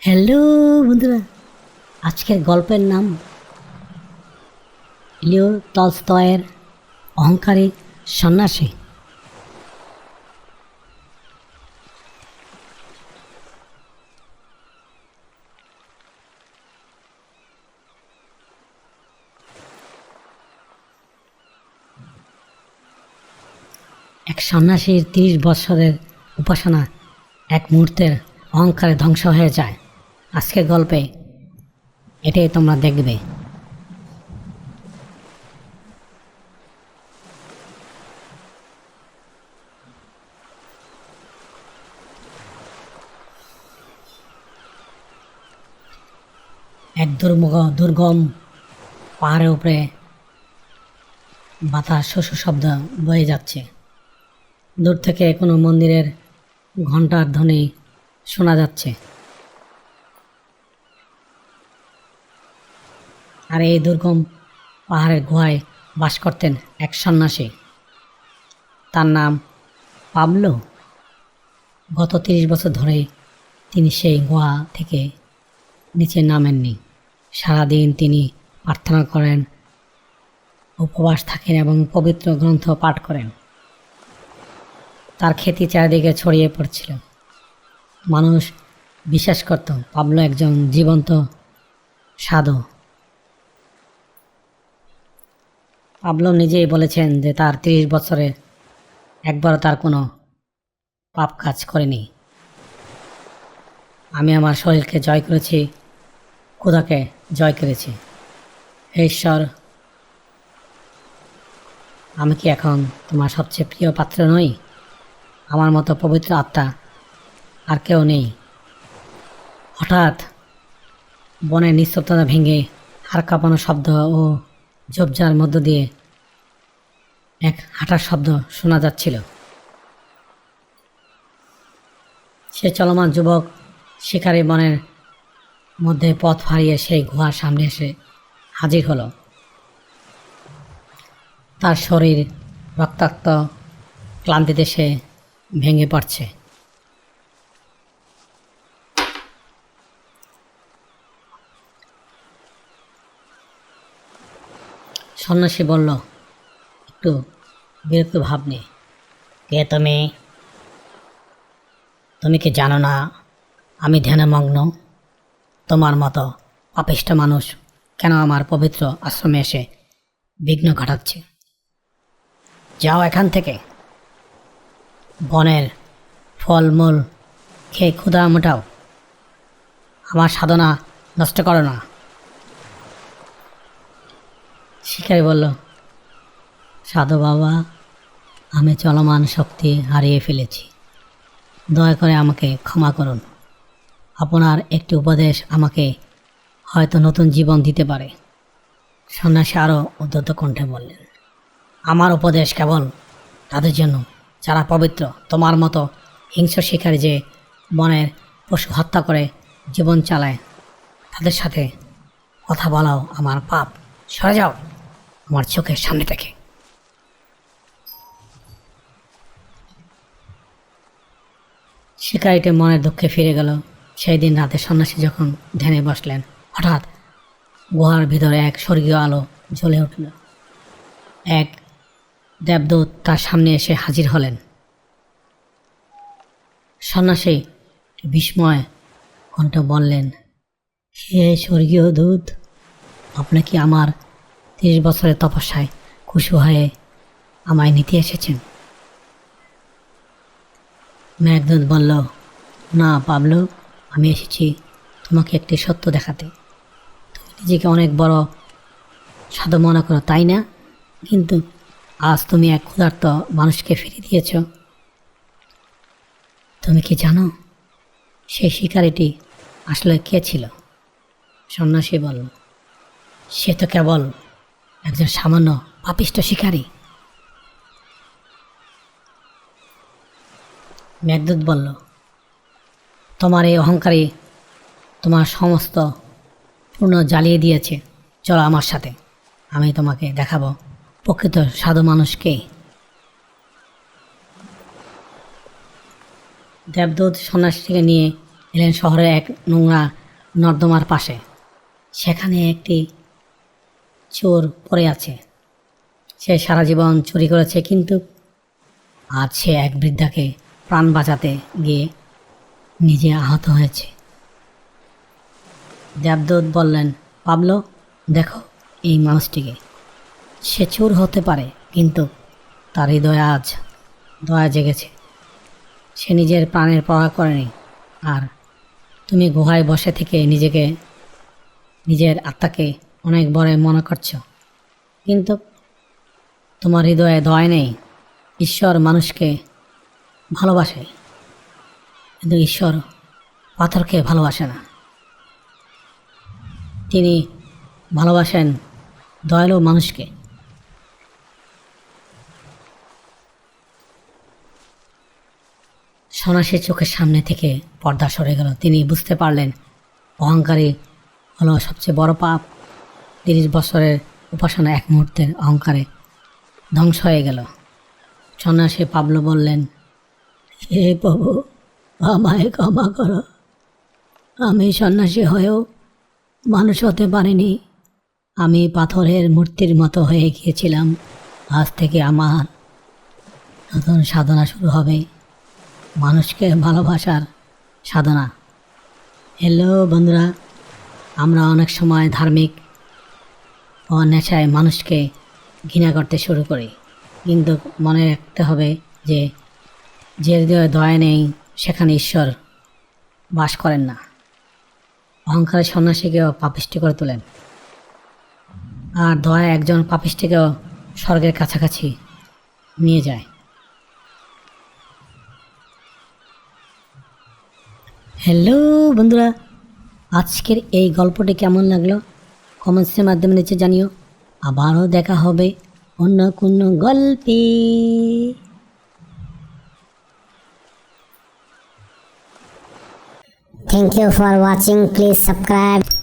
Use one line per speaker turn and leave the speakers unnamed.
Hello বন্ধুরা, আজকের গল্পের নাম লিও টলস্টয়ের অহংকারী সন্ন্যাসী। এক সন্ন্যাসীর 30 বছরের উপাসনা এক মুহূর্তের অহংকারে ধ্বংস হয়ে যায়। আজকের গল্পে এটাই তোমরা দেখবে। এক দুর্গম পাহাড়ের উপরে বাতাস শস্য শব্দ বয়ে যাচ্ছে। দূর থেকে কোনো মন্দিরের ঘণ্টার ধ্বনি শোনা যাচ্ছে। আর এই দুর্গম পাহাড়ের গুহায় বাস করতেন এক সন্ন্যাসী। তার নাম পাবলো। গত 30 বছর ধরে তিনি সেই গুহা থেকে নিচে নামেননি। সারাদিন তিনি প্রার্থনা করেন, উপবাস থাকেন এবং পবিত্র গ্রন্থ পাঠ করেন। তার খ্যাতি চারিদিকে ছড়িয়ে পড়ছিল। মানুষ বিশ্বাস করত পাবলো একজন জীবন্ত সাধু। পাবলো নিজেই বলেছেন যে তার 30 বছরে একবারও তার কোনো পাপ কাজ করেনি। আমি আমার শরীরকে জয় করেছি, ক্ষুধাকে জয় করেছি। হে ঈশ্বর, আমি কি এখন তোমার সবচেয়ে প্রিয় পাত্র নই? আমার মতো পবিত্র আত্মা আর কেউ নেই। হঠাৎ বনের নিস্তব্ধতা ভেঙে হাড় কাঁপানো শব্দ ও ঝোপঝাড়ের মধ্য দিয়ে এক হাঁটার শব্দ শোনা যাচ্ছিল। সে চলমান যুবক শিকারী বনের মধ্যে পথ হারিয়ে সেই গুহার সামনে এসে হাজির হলো। তার শরীর রক্তাক্ত, ক্লান্তিতে সে ভেঙে পড়ছে। সন্ন্যাসী বলল, একটু বিরক্ত ভাব নেই। কে তুমি? তুমি কি জানো না আমি ধ্যানমগ্ন? তোমার মতো পাপিষ্ঠ মানুষ কেন আমার পবিত্র আশ্রমে এসে বিঘ্ন ঘটাচ্ছে? যাও এখান থেকে। বনের ফলমূল খেয়ে ক্ষুধা মেটাও, আমার সাধনা নষ্ট করো না। শিকারী বলল, সাধু বাবা, আমি চলমান শক্তি হারিয়ে ফেলেছি, দয়া করে আমাকে ক্ষমা করুন। আপনার একটি উপদেশ আমাকে হয়তো নতুন জীবন দিতে পারে। সন্ন্যাসী আরও উদ্ধত কণ্ঠে বললেন, আমার উপদেশ কেবল তাদের জন্য যারা পবিত্র। তোমার মতো হিংস্র শিকারী যে বনের পশু হত্যা করে জীবন চালায়, তাদের সাথে কথা বলাও আমার পাপ। সরে যাও আমার চোখের সামনে থেকে। শিকারীটি মনের দুঃখে ফিরে গেল। সেই দিন রাতে সন্ন্যাসী যখন ধ্যানে বসলেন, হঠাৎ গুহার ভিতরে এক স্বর্গীয় আলো জ্বলে উঠল। এক দেবদূত তার সামনে এসে হাজির হলেন। সন্ন্যাসী বিস্ময় কণ্ঠ বললেন, হে স্বর্গীয় দূত, আপনি কি আমার 30 বছরের তপস্যায় খুশি হয়ে আমায় নিতে এসেছেন? মেঘদূত বলল, না পাবলো, আমি এসেছি তোমাকে একটি সত্য দেখাতে। তুমি নিজেকে অনেক বড় সাধু মনে করো, তাই না? কিন্তু আজ তুমি এক ক্ষুধার্ত মানুষকে ফিরিয়ে দিয়েছ। তুমি কি জানো সেই শিকারীটি আসলে কে ছিল? সন্ন্যাসী বলল, সে তো কেবল একজন সামান্য পাপিষ্ঠ শিকারী। মেঘদূত বলল, তোমার এই অহংকারী তোমার সমস্ত পূর্ণ জ্বালিয়ে দিয়েছে। চলো আমার সাথে, আমি তোমাকে দেখাবো প্রকৃত সাধু মানুষকে। দেবদূত সন্ন্যাসীকে নিয়ে এলেন শহরের এক নোংরা নর্দমার পাশে। সেখানে একটি চোর পড়ে আছে। সে সারা জীবন চুরি করেছে, কিন্তু আজ সে এক বৃদ্ধাকে প্রাণ বাঁচাতে গিয়ে নিজে আহত হয়েছে। দেবদূত বললেন, পাবলো, দেখো এই মানুষটিকে। সে চোর হতে পারে, কিন্তু তার হৃদয়ে আজ দয়া জেগেছে। সে নিজের প্রাণের পরোয়া করেনি। আর তুমি গুহায় বসে থেকে নিজের আত্মাকে অনেক বড় মনে করছো, কিন্তু তোমার হৃদয়ে দয়া নেই। ঈশ্বর মানুষকে ভালোবাসে, কিন্তু ঈশ্বর পাথরকে ভালোবাসে না। তিনি ভালোবাসেন দয়ালু মানুষকে। সন্ন্যাসীর চোখের সামনে থেকে পর্দা সরে গেল। তিনি বুঝতে পারলেন অহংকারী হলো সবচেয়ে বড় পাপ। 30 বছরের উপাসনা এক মুহূর্তের অহংকারে ধ্বংস হয়ে গেল। সন্ন্যাসী পাবলো বললেন, হে প্রভু, আমায় ক্ষমা করো। আমি সন্ন্যাসী হয়েও মানুষ হতে পারিনি। আমি পাথরের মূর্তির মতো হয়ে গিয়েছিলাম। আজ থেকে আমার নতুন সাধনা শুরু হবে, মানুষকে ভালোবাসার সাধনা। হ্যালো বন্ধুরা, আমরা অনেক সময় ধার্মিক ও নেশায় মানুষকে ঘৃণা করতে শুরু করি, কিন্তু মনে রাখতে হবে যে যে হৃদয়ে দয়া নেই সেখানে ঈশ্বর বাস করেন না। অহংকারের সন্ন্যাসীকেও পাপিষ্টি করে তোলেন, আর দয়া একজন পাপিষ্টিকেও স্বর্গের কাছাকাছি নিয়ে যায়। হ্যালো বন্ধুরা, আজকের এই গল্পটি কেমন লাগলো কমেন্টসের মাধ্যমে নিচে জানিও। আবারও দেখা হবে অন্য কোনো গল্পে।
Thank you for watching. Please subscribe.